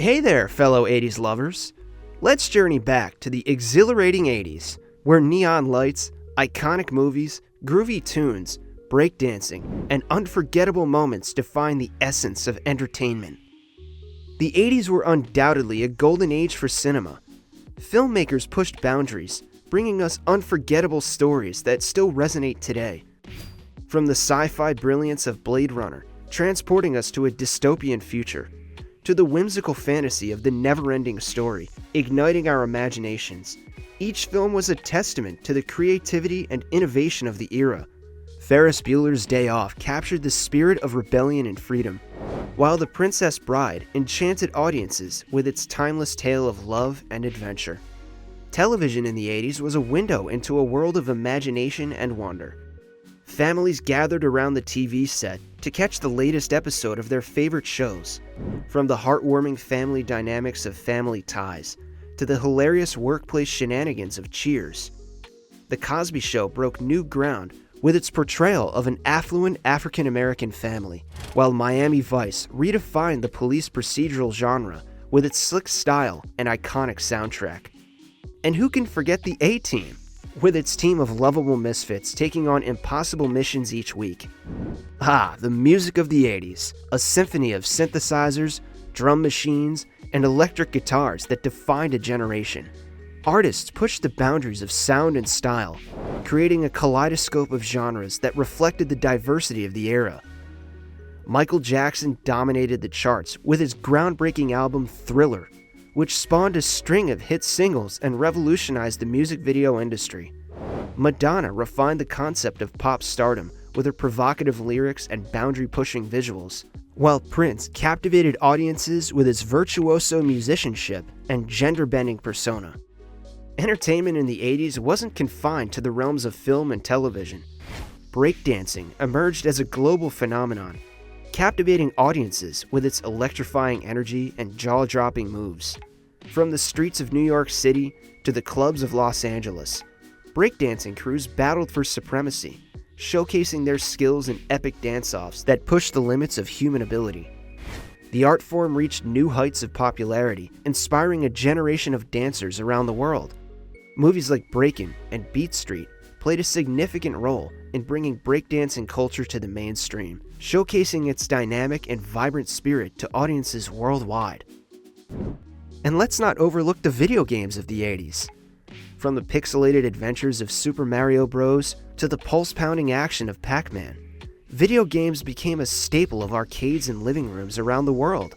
Hey there, fellow 80s lovers. Let's journey back to the exhilarating 80s, where neon lights, iconic movies, groovy tunes, breakdancing, and unforgettable moments define the essence of entertainment. The 80s were undoubtedly a golden age for cinema. Filmmakers pushed boundaries, bringing us unforgettable stories that still resonate today. From the sci-fi brilliance of Blade Runner, transporting us to a dystopian future, to the whimsical fantasy of the never-ending story, igniting our imaginations, each film was a testament to the creativity and innovation of the era. Ferris Bueller's Day Off captured the spirit of rebellion and freedom, while The Princess Bride enchanted audiences with its timeless tale of love and adventure. Television in the 80s was a window into a world of imagination and wonder. Families gathered around the TV set to catch the latest episode of their favorite shows, from the heartwarming family dynamics of Family Ties to the hilarious workplace shenanigans of Cheers. The Cosby Show broke new ground with its portrayal of an affluent African-American family, while Miami Vice redefined the police procedural genre with its slick style and iconic soundtrack. And who can forget the A-Team, with its team of lovable misfits taking on impossible missions each week. The music of the 80s, a symphony of synthesizers, drum machines, and electric guitars that defined a generation. Artists pushed the boundaries of sound and style, creating a kaleidoscope of genres that reflected the diversity of the era. Michael Jackson dominated the charts with his groundbreaking album Thriller, which spawned a string of hit singles and revolutionized the music video industry. Madonna refined the concept of pop stardom with her provocative lyrics and boundary-pushing visuals, while Prince captivated audiences with his virtuoso musicianship and gender-bending persona. Entertainment in the 80s wasn't confined to the realms of film and television. Breakdancing emerged as a global phenomenon, captivating audiences with its electrifying energy and jaw-dropping moves. From the streets of New York City to the clubs of Los Angeles, breakdancing crews battled for supremacy, showcasing their skills in epic dance-offs that pushed the limits of human ability. The art form reached new heights of popularity, inspiring a generation of dancers around the world. Movies like Breakin' and Beat Street played a significant role in bringing breakdancing culture to the mainstream, showcasing its dynamic and vibrant spirit to audiences worldwide. And let's not overlook the video games of the 80s. From the pixelated adventures of Super Mario Bros. To the pulse-pounding action of Pac-Man, video games became a staple of arcades and living rooms around the world.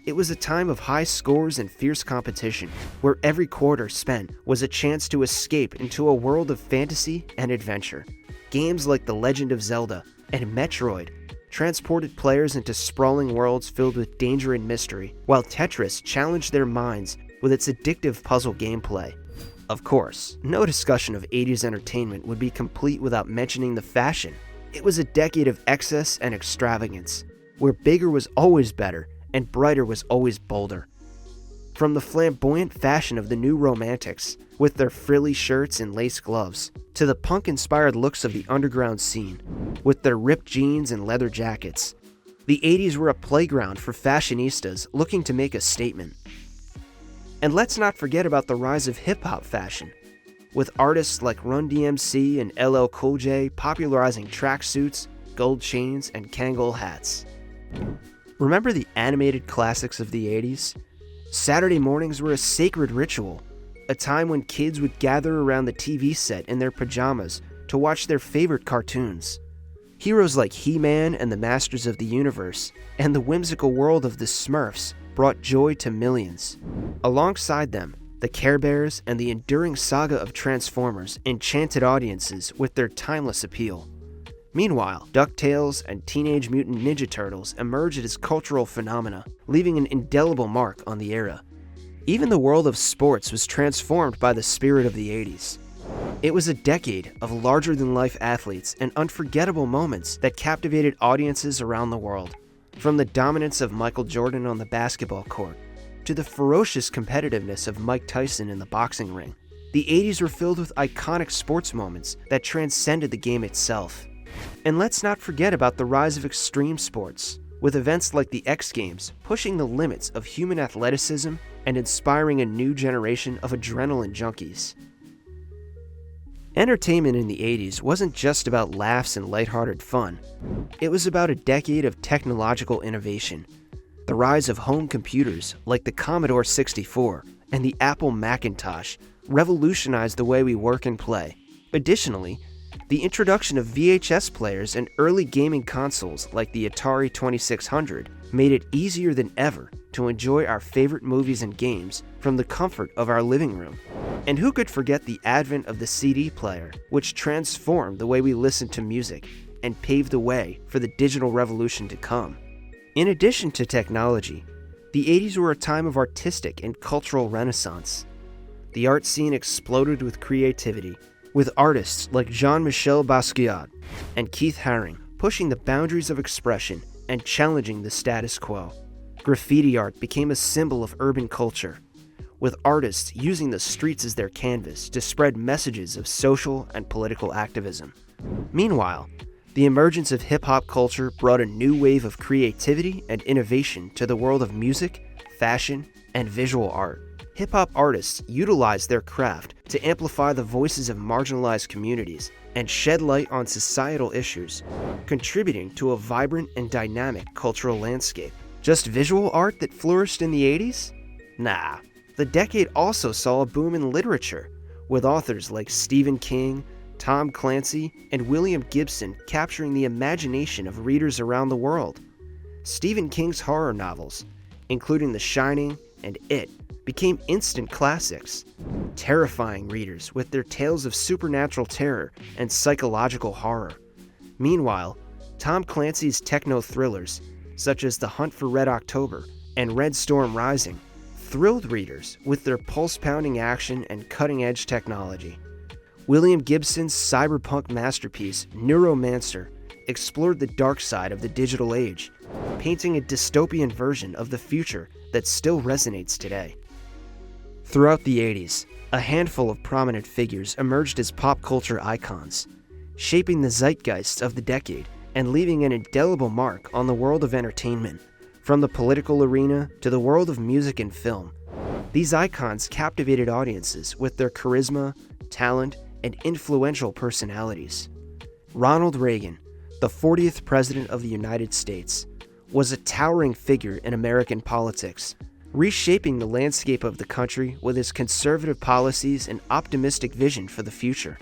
It was a time of high scores and fierce competition, where every quarter spent was a chance to escape into a world of fantasy and adventure. Games like The Legend of Zelda and Metroid transported players into sprawling worlds filled with danger and mystery, while Tetris challenged their minds with its addictive puzzle gameplay. Of course, no discussion of 80s entertainment would be complete without mentioning the fashion. It was a decade of excess and extravagance, where bigger was always better and brighter was always bolder. From the flamboyant fashion of the New Romantics, with their frilly shirts and lace gloves, to the punk-inspired looks of the underground scene, with their ripped jeans and leather jackets, the 80s were a playground for fashionistas looking to make a statement. And let's not forget about the rise of hip-hop fashion, with artists like Run DMC and LL Cool J popularizing tracksuits, gold chains, and Kangol hats. Remember the animated classics of the 80s? Saturday mornings were a sacred ritual, a time when kids would gather around the TV set in their pajamas to watch their favorite cartoons. Heroes like He-Man and the Masters of the Universe, and the whimsical world of the Smurfs brought joy to millions. Alongside them, the Care Bears and the enduring saga of Transformers enchanted audiences with their timeless appeal. Meanwhile, DuckTales and Teenage Mutant Ninja Turtles emerged as cultural phenomena, leaving an indelible mark on the era. Even the world of sports was transformed by the spirit of the 80s. It was a decade of larger-than-life athletes and unforgettable moments that captivated audiences around the world. From the dominance of Michael Jordan on the basketball court, to the ferocious competitiveness of Mike Tyson in the boxing ring, the 80s were filled with iconic sports moments that transcended the game itself. And let's not forget about the rise of extreme sports, with events like the X Games pushing the limits of human athleticism and inspiring a new generation of adrenaline junkies. Entertainment in the 80s wasn't just about laughs and lighthearted fun. It was about a decade of technological innovation. The rise of home computers like the Commodore 64 and the Apple Macintosh revolutionized the way we work and play. Additionally, the introduction of VHS players and early gaming consoles like the Atari 2600 made it easier than ever to enjoy our favorite movies and games from the comfort of our living room. And who could forget the advent of the CD player, which transformed the way we listen to music and paved the way for the digital revolution to come. In addition to technology, the 80s were a time of artistic and cultural renaissance. The art scene exploded with creativity, with artists like Jean-Michel Basquiat and Keith Haring pushing the boundaries of expression and challenging the status quo. Graffiti art became a symbol of urban culture, with artists using the streets as their canvas to spread messages of social and political activism. Meanwhile, the emergence of hip-hop culture brought a new wave of creativity and innovation to the world of music, fashion, and visual art. Hip-hop artists utilized their craft to amplify the voices of marginalized communities and shed light on societal issues, contributing to a vibrant and dynamic cultural landscape. Just visual art that flourished in the 80s? Nah. The decade also saw a boom in literature, with authors like Stephen King, Tom Clancy, and William Gibson capturing the imagination of readers around the world. Stephen King's horror novels, including The Shining and It, became instant classics, terrifying readers with their tales of supernatural terror and psychological horror. Meanwhile, Tom Clancy's techno thrillers, such as The Hunt for Red October and Red Storm Rising, thrilled readers with their pulse-pounding action and cutting-edge technology. William Gibson's cyberpunk masterpiece, Neuromancer, explored the dark side of the digital age, painting a dystopian version of the future that still resonates today. Throughout the 80s, a handful of prominent figures emerged as pop culture icons, shaping the zeitgeist of the decade and leaving an indelible mark on the world of entertainment. From the political arena to the world of music and film, these icons captivated audiences with their charisma, talent, and influential personalities. Ronald Reagan, the 40th President of the United States, was a towering figure in American politics, reshaping the landscape of the country with his conservative policies and optimistic vision for the future.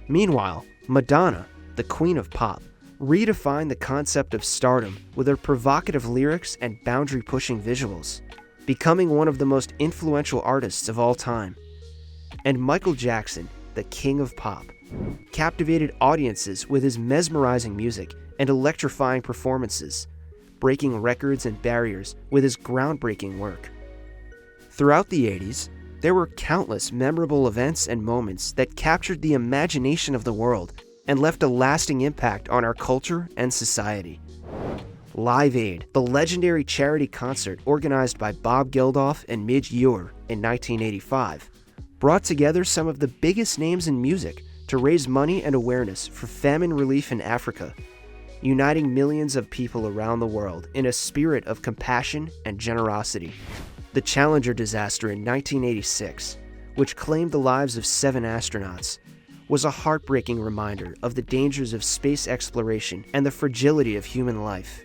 Meanwhile, Madonna, the Queen of Pop, redefined the concept of stardom with her provocative lyrics and boundary-pushing visuals, becoming one of the most influential artists of all time. And Michael Jackson, the King of Pop, captivated audiences with his mesmerizing music and electrifying performances, breaking records and barriers with his groundbreaking work. Throughout the 80s, there were countless memorable events and moments that captured the imagination of the world and left a lasting impact on our culture and society. Live Aid, the legendary charity concert organized by Bob Geldof and Midge Ure in 1985, brought together some of the biggest names in music to raise money and awareness for famine relief in Africa, uniting millions of people around the world in a spirit of compassion and generosity. The Challenger disaster in 1986, which claimed the lives of 7 astronauts, was a heartbreaking reminder of the dangers of space exploration and the fragility of human life.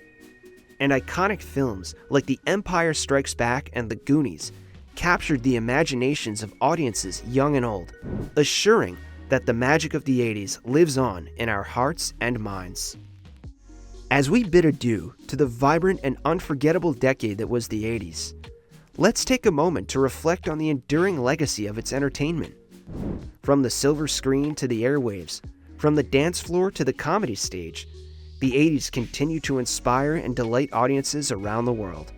And iconic films like The Empire Strikes Back and The Goonies captured the imaginations of audiences young and old, assuring that the magic of the 80s lives on in our hearts and minds. As we bid adieu to the vibrant and unforgettable decade that was the 80s, let's take a moment to reflect on the enduring legacy of its entertainment. From the silver screen to the airwaves, from the dance floor to the comedy stage, the 80s continue to inspire and delight audiences around the world.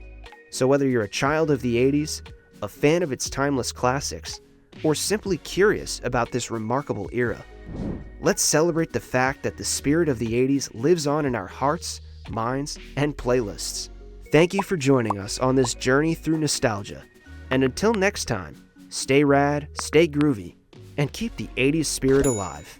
So whether you're a child of the 80s, a fan of its timeless classics, or simply curious about this remarkable era, let's celebrate the fact that the spirit of the 80s lives on in our hearts, minds, and playlists. Thank you for joining us on this journey through nostalgia. And until next time, stay rad, stay groovy, and keep the 80s spirit alive.